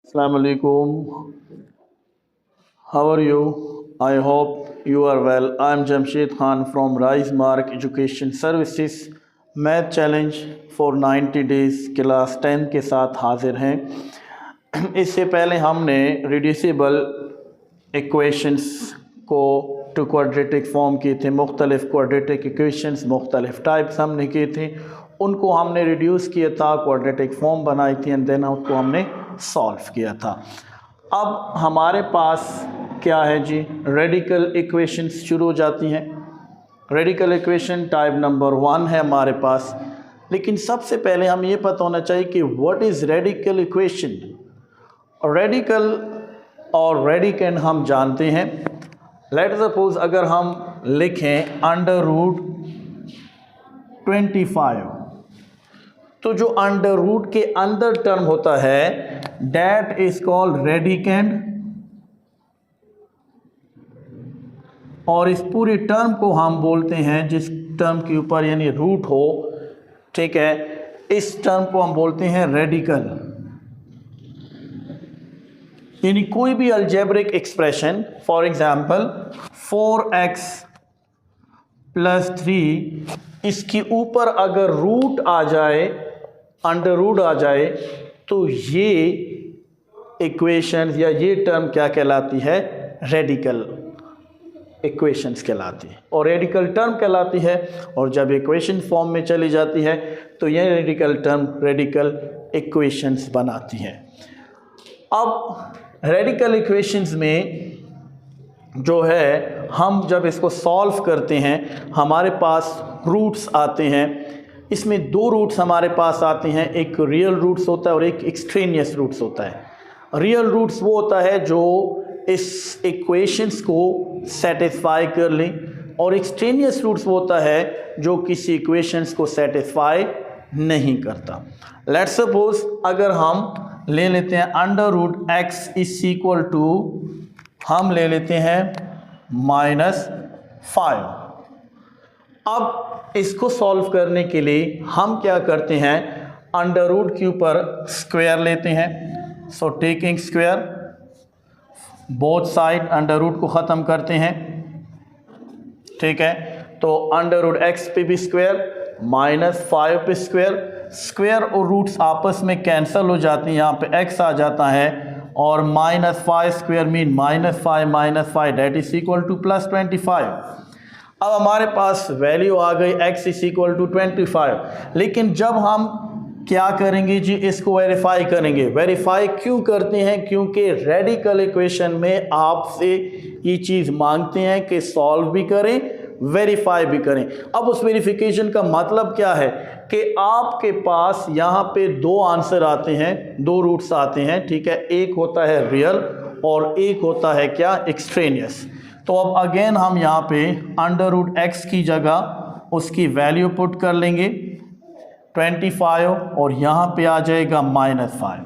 Assalamu alaikum. How are you? I hope you are well. I am Jamshed Khan from Rise Mark Education Services. Math Challenge for 90 days class 10 के साथ हाजिर हैं। इससे पहले हमने reducible equations को to quadratic form किए थे। मुख्तलिफ क्वाड्रेटिक इक्वेशंस मुख्तलिफ टाइप्स हमने किए थे, उनको हमने रिड्यूस किया था, क्वाड्रेटिक फॉर्म बनाई थी एंड देन उसको हमने सॉल्व किया था। अब हमारे पास क्या है जी, रेडिकल इक्वेशंस शुरू हो जाती हैं। रेडिकल इक्वेशन टाइप नंबर 1 है हमारे पास। लेकिन सबसे पहले हम ये पता होना चाहिए कि what is radical equation. Radical और रेडिकेंड हम जानते हैं। लेट सपोज अगर हम लिखें अंडर रूट 25, तो जो अंडर रूट के अंदर टर्म होता है डेट इज कॉल्ड रेडिकेंड, और इस पूरी टर्म को हम बोलते हैं, जिस टर्म के ऊपर यानी रूट हो, ठीक है, इस टर्म को हम बोलते हैं रेडिकल। यानी कोई भी algebraic expression, for example 4x + 3, इसके ऊपर अगर रूट आ जाए, अंडर रूट आ जाए, तो ये इक्वेशन या ये टर्म क्या कहलाती है, रेडिकल इक्वेशंस कहलाती है और रेडिकल टर्म कहलाती है। और जब इक्वेशन फॉर्म में चली जाती है तो ये रेडिकल टर्म रेडिकल इक्वेशंस बनाती है। अब रेडिकल इक्वेशंस में जो है, हम जब इसको सॉल्व करते हैं हमारे पास रूट्स आते हैं। इसमें 2 रूट्स हमारे पास आते हैं, एक रियल रूट्स होता है और एक एक्सट्रेनियस रूट्स होता है। रियल रूट्स वो होता है जो इस इक्वेशंस को सेटिस्फाई कर लें, और एक्सट्रेनियस रूट्स वो होता है जो किसी इक्वेशंस को सेटिस्फाई नहीं करता। लेट्स सपोज अगर हम ले लेते हैं अंडर रूट x = हम ले लेते हैं -5। अब इसको सॉल्व करने के लिए हम क्या करते हैं, अंडर रूट के ऊपर स्क्वायर लेते हैं। So taking square, both side under root को ख़त्म करते हैं, ठीक है। तो अंडर रूट x पे भी स्क्वायर, -5 पे स्क्वायर, स्क्वायर और रूट्स आपस में कैंसिल हो जाती हैं, यहाँ पे x आ जाता है, और -5 square mean -5 that is equal to +25। अब हमारे पास वैल्यू आ गई x = 25। लेकिन जब हम क्या करेंगे जी, इसको वेरीफाई करेंगे। वेरीफाई क्यों करते हैं, क्योंकि रेडिकल इक्वेशन में आपसे ये चीज़ मांगते हैं कि सॉल्व भी करें, वेरीफाई भी करें। अब उस वेरिफिकेशन का मतलब क्या है कि आपके पास यहाँ पे 2 आंसर आते हैं, 2 रूट्स आते हैं, ठीक है। एक होता है रियल और एक होता है क्या, एक्सट्रेनियस। तो अब अगेन हम यहाँ पे अंडर रूट x की जगह उसकी वैल्यू पुट कर लेंगे 25, और यहाँ पे आ जाएगा -5।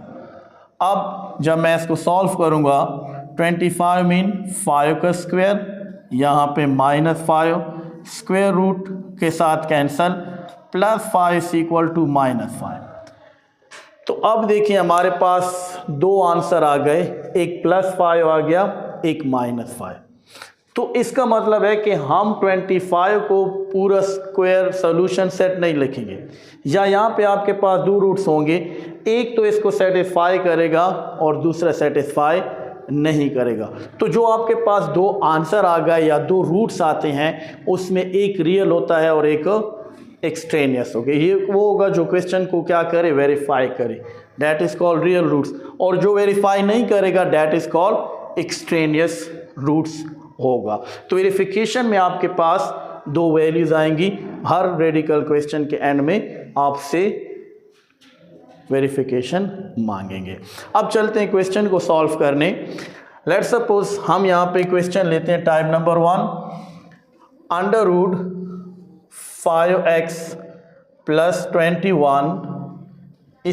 अब जब मैं इसको सॉल्व करूँगा, 25 मीन 5 का स्क्वायर, यहाँ पे -5 स्क्वायर रूट के साथ कैंसल, +5 = -5। तो अब देखिए हमारे पास 2 आंसर आ गए, एक +5 आ गया, एक -5। तो इसका मतलब है कि हम 25 को पूरा स्क्वायर सोल्यूशन सेट नहीं लिखेंगे, या यहाँ पे आपके पास 2 रूट्स होंगे, एक तो इसको सेटिस्फाई करेगा और दूसरा सेटिस्फाई नहीं करेगा। तो जो आपके पास 2 आंसर आ गए या 2 रूट्स आते हैं, उसमें एक रियल होता है और एक एक्सट्रेनियस हो गया। ये वो होगा जो क्वेश्चन को क्या करे, वेरीफाई करे, that is called real roots. और जो वेरीफाई नहीं करेगा that is called extraneous roots होगा। तो वेरिफिकेशन में आपके पास 2 वैल्यूज आएंगी। हर रेडिकल क्वेश्चन के एंड में आपसे वेरिफिकेशन मांगेंगे। अब चलते हैं क्वेश्चन को सॉल्व करने। लेट्स सपोज हम यहाँ पे क्वेश्चन लेते हैं type number 1, under root 5x + 21 =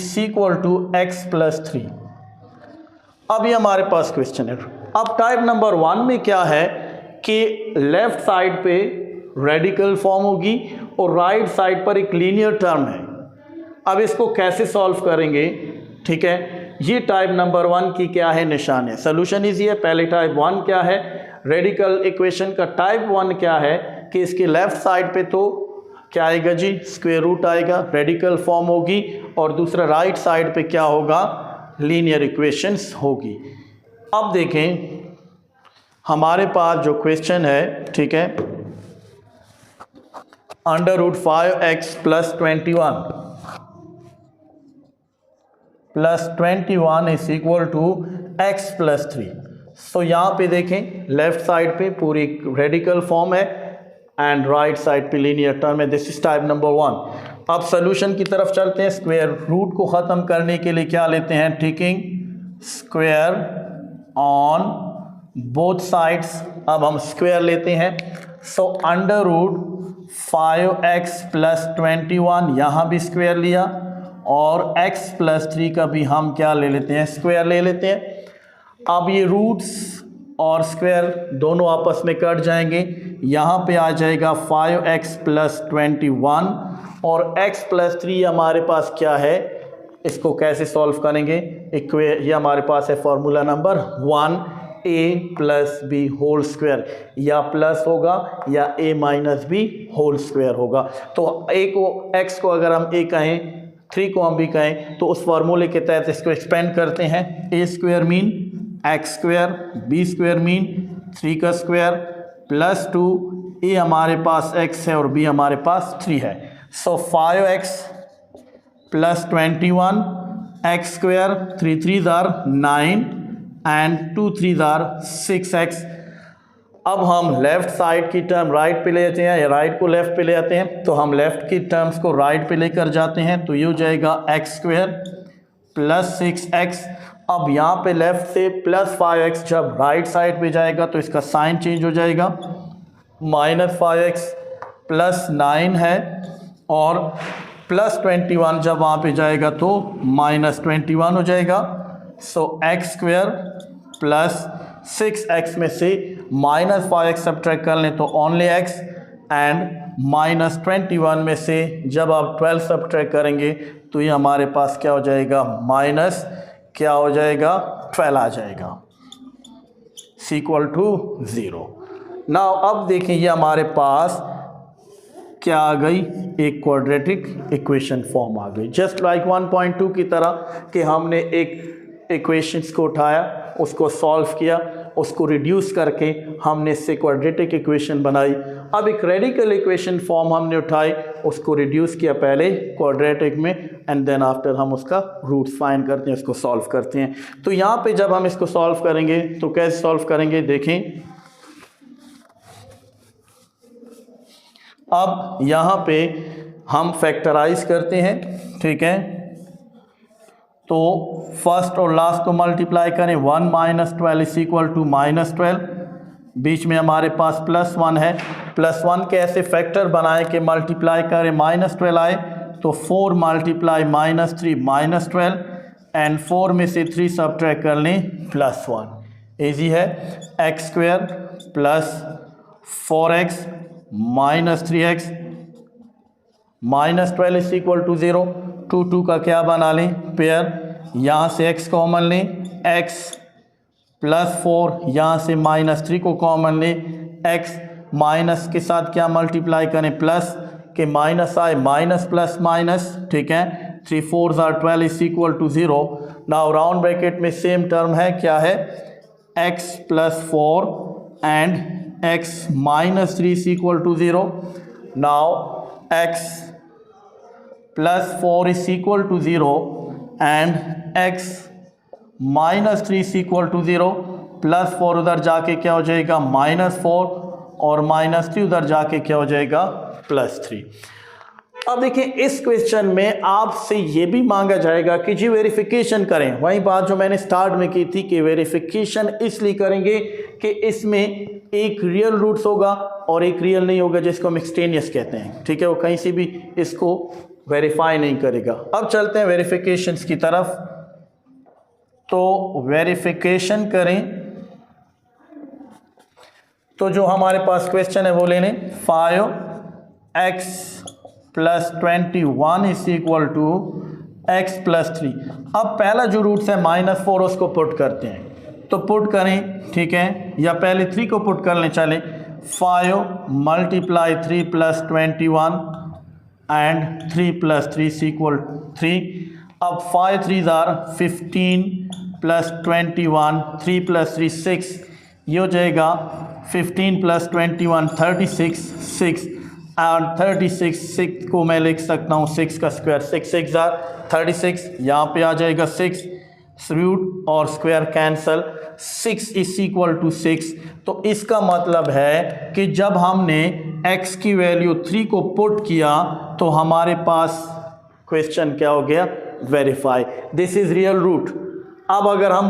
x + 3। अब ये हमारे पास क्वेश्चन है। अब टाइप नंबर 1 में क्या है कि लेफ्ट साइड पे रेडिकल फॉर्म होगी और राइट साइड पर एक लीनियर टर्म है। अब इसको कैसे सॉल्व करेंगे, ठीक है। ये टाइप नंबर 1 की क्या है, निशान है। सोल्यूशन इजी है। पहले टाइप 1 क्या है, रेडिकल इक्वेशन का टाइप 1 क्या है कि इसके लेफ्ट साइड पे तो क्या आएगा जी, स्क्वायर रूट आएगा, रेडिकल फॉर्म होगी, और दूसरा राइट साइड पे क्या होगा, लीनियर इक्वेशंस होगी। अब देखें हमारे पास जो क्वेश्चन है, ठीक है, √5x + 21 + x + 3। सो यहाँ पे देखें लेफ्ट साइड पे पूरी रेडिकल फॉर्म है एंड राइट साइड पे लीनियर टर्म है। This is type number 1। अब सोल्यूशन की तरफ चलते हैं। स्क्वायर रूट को ख़त्म करने के लिए क्या लेते हैं, taking square on both sides. अब हम स्क्वायर लेते हैं। सो √5x + 21 यहाँ भी स्क्वायर लिया, और x + 3 का भी हम क्या ले लेते हैं, स्क्वायर ले लेते हैं। अब ये रूट्स और स्क्वायर दोनों आपस में कट जाएंगे, यहाँ पे आ जाएगा 5x + 21, और x + 3 हमारे पास क्या है, इसको कैसे सॉल्व करेंगे, ये हमारे पास है formula number 1, a + b whole square, या प्लस होगा या a - b होल स्क्वायर होगा। तो a को, x को अगर हम a कहें, 3 को हम b कहें, तो उस फार्मूले के तहत इसको एक्सपेंड करते हैं। a² mean x², b² mean 3 का स्क्वायर, +2, a हमारे पास x है और b हमारे पास 3 है। सो 5x + 21, x², 3 3s are 9 and 2 3s are 6x। अब हम लेफ्ट साइड की टर्म राइट पे लेते हैं, या राइट को लेफ्ट पे ले आते हैं, तो हम लेफ्ट की टर्म्स को राइट पे लेकर जाते हैं, तो ये हो जाएगा x² + 6x। अब यहाँ पे लेफ्ट से +5x जब राइट साइड पे जाएगा तो इसका साइन चेंज हो जाएगा, -5x + 9 है, और +21 जब वहाँ पे जाएगा तो -21 हो जाएगा। सो x² + 6x में से -5x सब्ट्रैक्ट कर लें तो ओनली x, एंड -21 में से जब आप 12 सब्ट्रैक्ट करेंगे तो ये हमारे पास क्या हो जाएगा, क्या हो जाएगा, 12 आ जाएगा, = 0। नाउ अब देखिए ये हमारे पास क्या आ गई, एक क्वाड्रेटिक इक्वेशन फॉर्म आ गई, जस्ट लाइक 1.2 की तरह कि हमने एक इक्वेशंस को उठाया, उसको सॉल्व किया, उसको रिड्यूस करके हमने इससे क्वाड्रेटिक इक्वेशन बनाई। अब एक रेडिकल इक्वेशन फॉर्म हमने उठाई, उसको रिड्यूस किया पहले क्वाड्रेटिक में, एंड देन आफ्टर हम उसका रूट्स फाइंड करते हैं, उसको सॉल्व करते हैं। तो यहाँ पे जब हम इसको सॉल्व करेंगे तो कैसे सॉल्व करेंगे, देखें। अब यहाँ पे हम फैक्टराइज करते हैं, ठीक है, तो फर्स्ट और लास्ट को मल्टीप्लाई करें, 1 - 12 = -12, बीच में हमारे पास +1 है। +1 कैसे फैक्टर बनाए कि मल्टीप्लाई करें -12 आए, तो 4 × -3 -12, एंड 4 में से 3 सब्ट्रैक्ट कर लें, +1। ईजी है। x² + 4x - 3x -12 = 0। 2 2 का क्या बना लें, पेयर, यहाँ से x कॉमन लें, x + 4, यहाँ से -3 को कॉमन लें, x माइनस के साथ क्या मल्टीप्लाई करें, प्लस के माइनस आए, माइनस प्लस माइनस, ठीक है, 3 4s are 12 = 0। Now round bracket में सेम टर्म है, क्या है, x + 4 and x - 3 = 0। Now x + 4 = 0 and x - 3 = 0। +4 उधर जाके क्या हो जाएगा, -4, और -3 उधर जाके क्या हो जाएगा, +3। अब देखिए इस क्वेश्चन में आपसे ये भी मांगा जाएगा कि जी वेरिफिकेशन करें। वही बात जो मैंने स्टार्ट में की थी कि वेरिफिकेशन इसलिए करेंगे कि इसमें एक रियल रूट्स होगा और एक रियल नहीं होगा, जिसको हम एक्सटेनियस कहते हैं, ठीक है, वो कहीं से भी इसको वेरीफाई नहीं करेगा। अब चलते हैं वेरिफिकेशंस की तरफ। तो वेरिफिकेशन करें तो जो हमारे पास क्वेश्चन है वो ले लें, 5x + 21 = x प्लस 3। अब पहला जो रूट्स है -4 उसको पुट करते हैं, तो पुट करें, ठीक है, या पहले 3 को पुट कर लें। चले 5 multiply 3 plus 21 and 3 plus 3 is equal 3। अब 5 3 आर 15 प्लस 21, 3 प्लस 3 6, ये हो जाएगा 15 प्लस 21 36, 6 एंड 36 6 को मैं लिख सकता हूँ 6 का स्क्वायर, 6 6 आर 36, यहाँ पे आ जाएगा 6, रूट और square cancel, 6 is equal to 6। तो इसका मतलब है कि जब हमने x की वैल्यू 3 को पुट किया तो हमारे पास क्वेश्चन क्या हो गया, verify, this is real root. अब अगर हम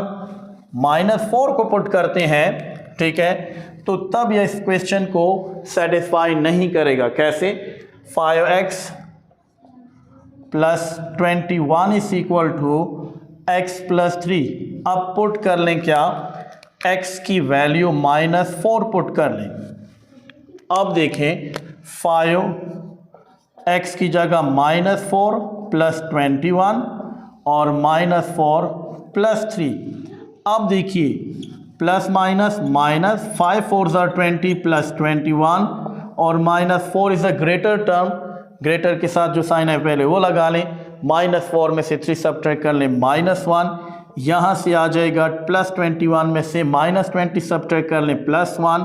-4 को पुट करते हैं, ठीक है, तो तब यह इस क्वेश्चन को सेटिस्फाई नहीं करेगा। कैसे, 5x plus 21 is equal to x plus 3। अब पुट कर लें क्या, x की वैल्यू -4 पुट कर लें। अब देखें 5x की जगह -4 प्लस 21 और -4 प्लस 3। अब देखिए प्लस माइनस माइनस, 5 4 ज़ार 20 प्लस 21 और -4 is a greater term, greater के साथ जो साइन है पहले वो लगा लें, -4 में से 3 सब्ट्रैक्ट कर लें -1, यहाँ से आ जाएगा प्लस 21 में से -20 सब्ट्रैक्ट कर लें +1,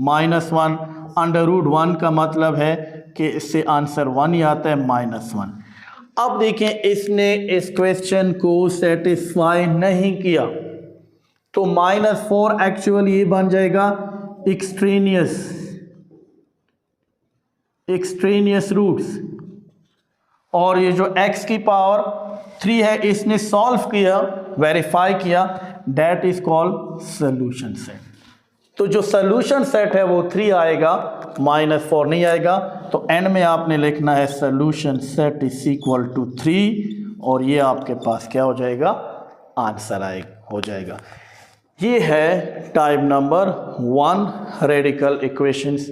-1 √1 का मतलब है कि इससे आंसर 1 ही आता है, -1। अब देखें इसने इस क्वेश्चन को सेटिस्फाई नहीं किया, तो -4 एक्चुअली ये बन जाएगा एक्सट्रेनियस रूट्स, और ये जो x की पावर 3 है इसने सॉल्व किया, वेरीफाई किया, that is called solution set. तो जो सोल्यूशन सेट है वो 3 आएगा, -4 नहीं आएगा। तो एंड में आपने लिखना है solution set is equal to 3, और ये आपके पास क्या हो जाएगा, आंसर हो जाएगा। ये है टाइप नंबर 1 रेडिकल इक्वेशंस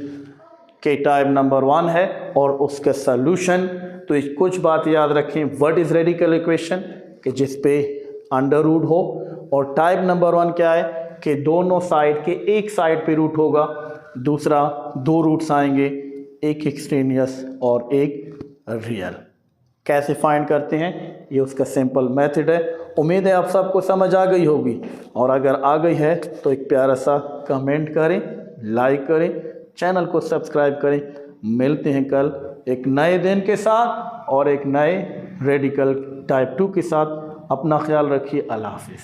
के टाइप नंबर 1 है और उसका सॉल्यूशन। तो कुछ बात याद रखें, व्हाट इज़ रेडिकल इक्वेशन, कि जिस पे अंडर रूट हो, और टाइप नंबर 1 क्या है कि दोनों साइड के एक साइड पे रूट होगा, दूसरा 2 रूट्स आएंगे, एक एक्सट्रेनियस और एक रियल। कैसे फाइंड करते हैं, ये उसका सिंपल मेथड है। उम्मीद है आप सबको समझ आ गई होगी, और अगर आ गई है तो एक प्यारा सा कमेंट करें, लाइक करें, चैनल को सब्सक्राइब करें। मिलते हैं कल एक नए दिन के साथ और एक नए रेडिकल टाइप 2 के साथ। अपना ख्याल रखिए, अल्लाह हाफिज़।